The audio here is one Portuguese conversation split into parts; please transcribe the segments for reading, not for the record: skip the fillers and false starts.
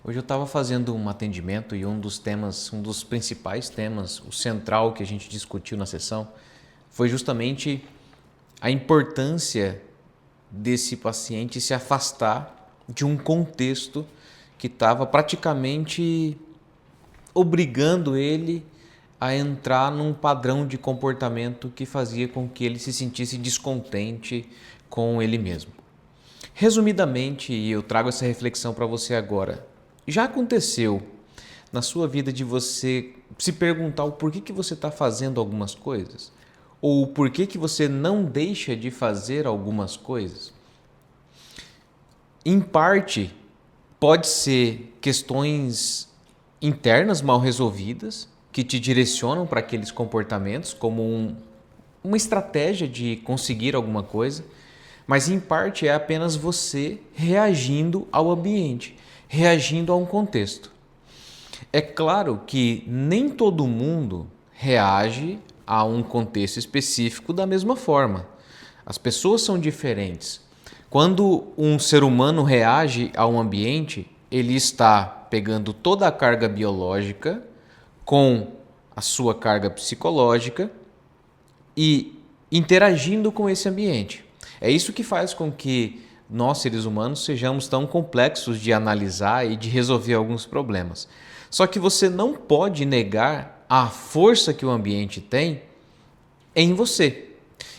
Hoje eu estava fazendo um atendimento e um dos principais temas, o central que a gente discutiu na sessão, foi justamente a importância desse paciente se afastar de um contexto que estava praticamente obrigando ele a entrar num padrão de comportamento que fazia com que ele se sentisse descontente com ele mesmo. Resumidamente, e eu trago essa reflexão para você agora, já aconteceu na sua vida de você se perguntar o porquê que você está fazendo algumas coisas? Ou o porquê que você não deixa de fazer algumas coisas? Em parte, pode ser questões internas mal resolvidas que te direcionam para aqueles comportamentos como uma estratégia de conseguir alguma coisa, mas em parte é apenas você reagindo ao ambiente, reagindo a um contexto. É claro que nem todo mundo reage a um contexto específico da mesma forma. As pessoas são diferentes. Quando um ser humano reage a um ambiente, ele está pegando toda a carga biológica com a sua carga psicológica e interagindo com esse ambiente. É isso que faz com que nós, seres humanos, sejamos tão complexos de analisar e de resolver alguns problemas. Só que você não pode negar a força que o ambiente tem em você.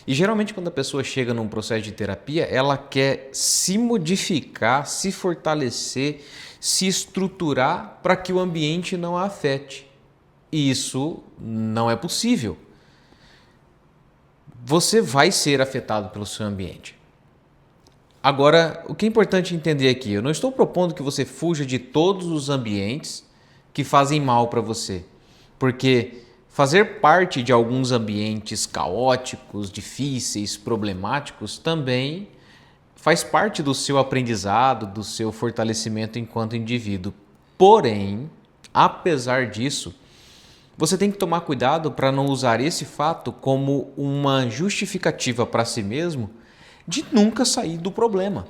E geralmente quando a pessoa chega num processo de terapia, ela quer se modificar, se fortalecer, se estruturar para que o ambiente não a afete. E isso não é possível. Você vai ser afetado pelo seu ambiente. Agora, o que é importante entender aqui, eu não estou propondo que você fuja de todos os ambientes que fazem mal para você, porque fazer parte de alguns ambientes caóticos, difíceis, problemáticos também faz parte do seu aprendizado, do seu fortalecimento enquanto indivíduo. Porém, apesar disso, você tem que tomar cuidado para não usar esse fato como uma justificativa para si mesmo de nunca sair do problema.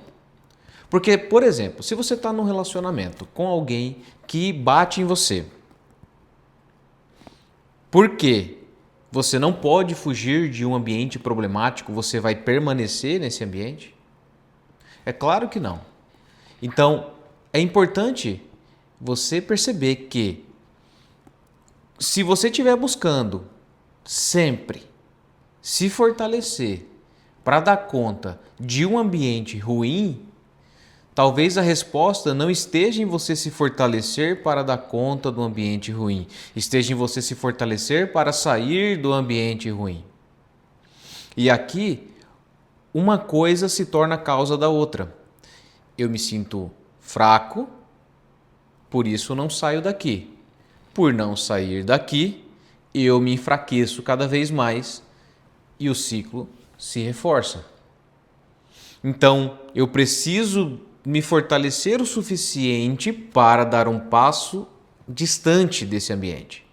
Porque, por exemplo, se você está num relacionamento com alguém que bate em você, por quê? Você não pode fugir de um ambiente problemático, você vai permanecer nesse ambiente? É claro que não. Então, é importante você perceber que se você estiver buscando sempre se fortalecer para dar conta de um ambiente ruim, talvez a resposta não esteja em você se fortalecer para dar conta do ambiente ruim, esteja em você se fortalecer para sair do ambiente ruim. E aqui, uma coisa se torna causa da outra. Eu me sinto fraco, por isso não saio daqui. Por não sair daqui, eu me enfraqueço cada vez mais e o ciclo se reforça. Então, eu preciso me fortalecer o suficiente para dar um passo distante desse ambiente.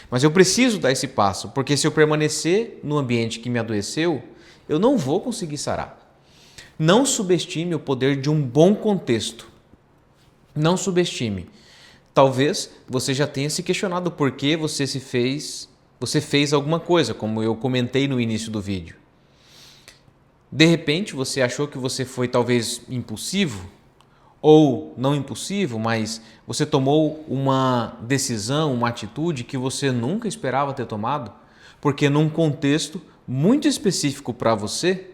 Mas eu preciso dar esse passo, porque se eu permanecer no ambiente que me adoeceu, eu não vou conseguir sarar. Não subestime o poder de um bom contexto. Não subestime. Talvez você já tenha se questionado por que você fez alguma coisa, como eu comentei no início do vídeo. De repente você achou que você foi talvez impulsivo, ou não impulsivo, mas você tomou uma decisão, uma atitude que você nunca esperava ter tomado, porque num contexto muito específico para você,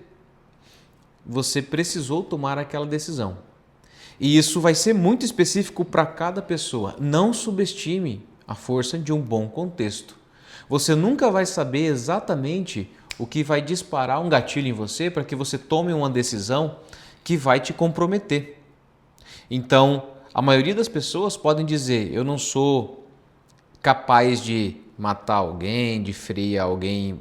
você precisou tomar aquela decisão. E isso vai ser muito específico para cada pessoa. Não subestime a força de um bom contexto. Você nunca vai saber exatamente o que vai disparar um gatilho em você para que você tome uma decisão que vai te comprometer. Então, a maioria das pessoas podem dizer: eu não sou capaz de matar alguém, de ferir alguém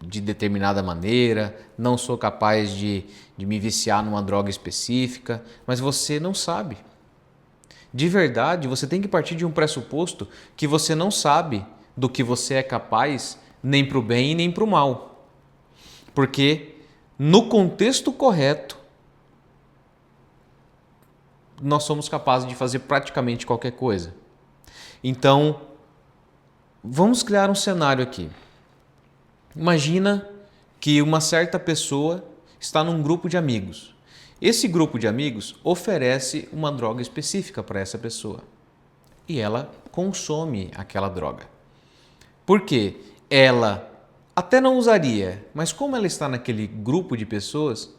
de determinada maneira, não sou capaz de me viciar numa droga específica, mas você não sabe. De verdade, você tem que partir de um pressuposto que você não sabe do que você é capaz, nem para o bem e nem para o mal. Porque no contexto correto, nós somos capazes de fazer praticamente qualquer coisa. Então, vamos criar um cenário aqui. Imagina que uma certa pessoa está num grupo de amigos. Esse grupo de amigos oferece uma droga específica para essa pessoa e ela consome aquela droga. Por quê? Ela até não usaria, mas como ela está naquele grupo de pessoas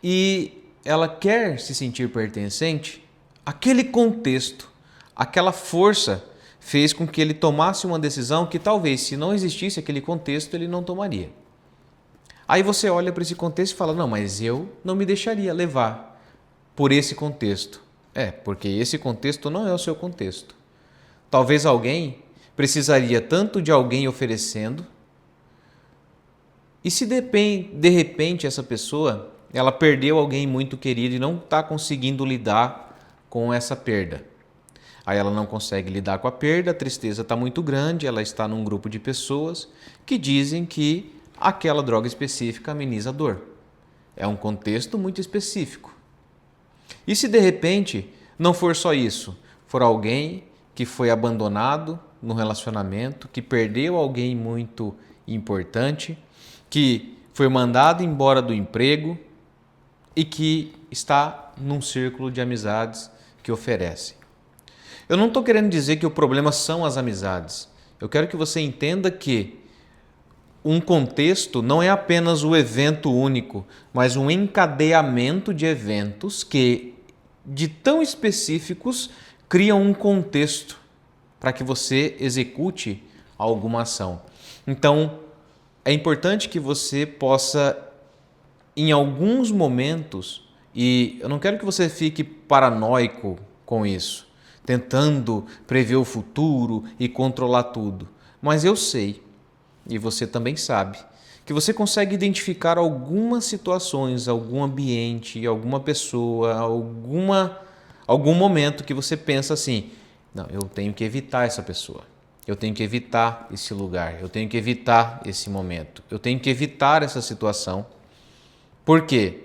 e ela quer se sentir pertencente, aquele contexto, aquela força fez com que ele tomasse uma decisão que talvez, se não existisse aquele contexto, ele não tomaria. Aí você olha para esse contexto e fala, não, mas eu não me deixaria levar por esse contexto. Porque esse contexto não é o seu contexto. Talvez alguém precisaria tanto de alguém oferecendo, e se de repente essa pessoa ela perdeu alguém muito querido e não está conseguindo lidar com essa perda. Aí ela não consegue lidar com a perda, a tristeza está muito grande, ela está num grupo de pessoas que dizem que aquela droga específica ameniza a dor. É um contexto muito específico. E se de repente não for só isso, for alguém que foi abandonado no relacionamento, que perdeu alguém muito importante, que foi mandado embora do emprego e que está num círculo de amizades que oferecem. Eu não estou querendo dizer que o problema são as amizades. Eu quero que você entenda que um contexto não é apenas o evento único, mas um encadeamento de eventos que, de tão específicos, criam um contexto para que você execute alguma ação. Então, é importante que você possa, em alguns momentos, e eu não quero que você fique paranoico com isso, tentando prever o futuro e controlar tudo, mas eu sei, e você também sabe, que você consegue identificar algumas situações, algum ambiente, alguma pessoa, algum momento que você pensa assim, não, eu tenho que evitar essa pessoa, eu tenho que evitar esse lugar, eu tenho que evitar esse momento, eu tenho que evitar essa situação, porque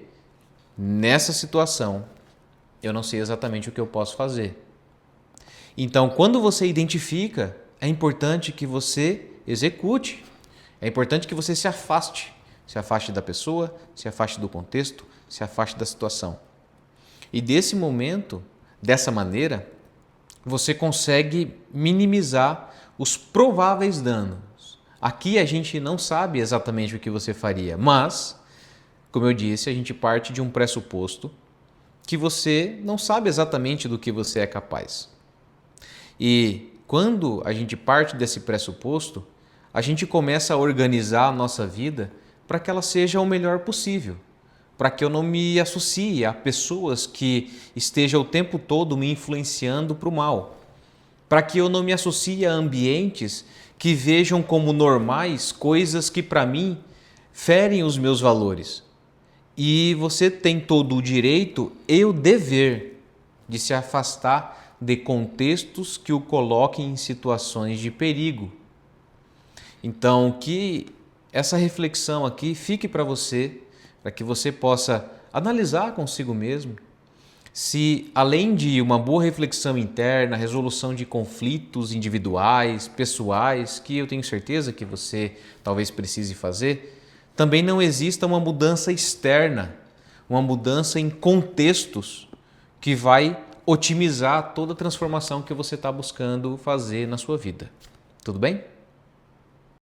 nessa situação eu não sei exatamente o que eu posso fazer. Então, quando você identifica, é importante que você execute, é importante que você se afaste da pessoa, se afaste do contexto, se afaste da situação. E desse momento, dessa maneira, você consegue minimizar os prováveis danos. Aqui a gente não sabe exatamente o que você faria, mas, como eu disse, a gente parte de um pressuposto que você não sabe exatamente do que você é capaz. E quando a gente parte desse pressuposto, a gente começa a organizar a nossa vida para que ela seja o melhor possível, para que eu não me associe a pessoas que estejam o tempo todo me influenciando para o mal, para que eu não me associe a ambientes que vejam como normais coisas que para mim ferem os meus valores. E você tem todo o direito e o dever de se afastar de contextos que o coloquem em situações de perigo. Então, que essa reflexão aqui fique para você, para que você possa analisar consigo mesmo se, além de uma boa reflexão interna, resolução de conflitos individuais, pessoais, que eu tenho certeza que você talvez precise fazer, também não exista uma mudança externa, uma mudança em contextos que vai otimizar toda a transformação que você está buscando fazer na sua vida. Tudo bem?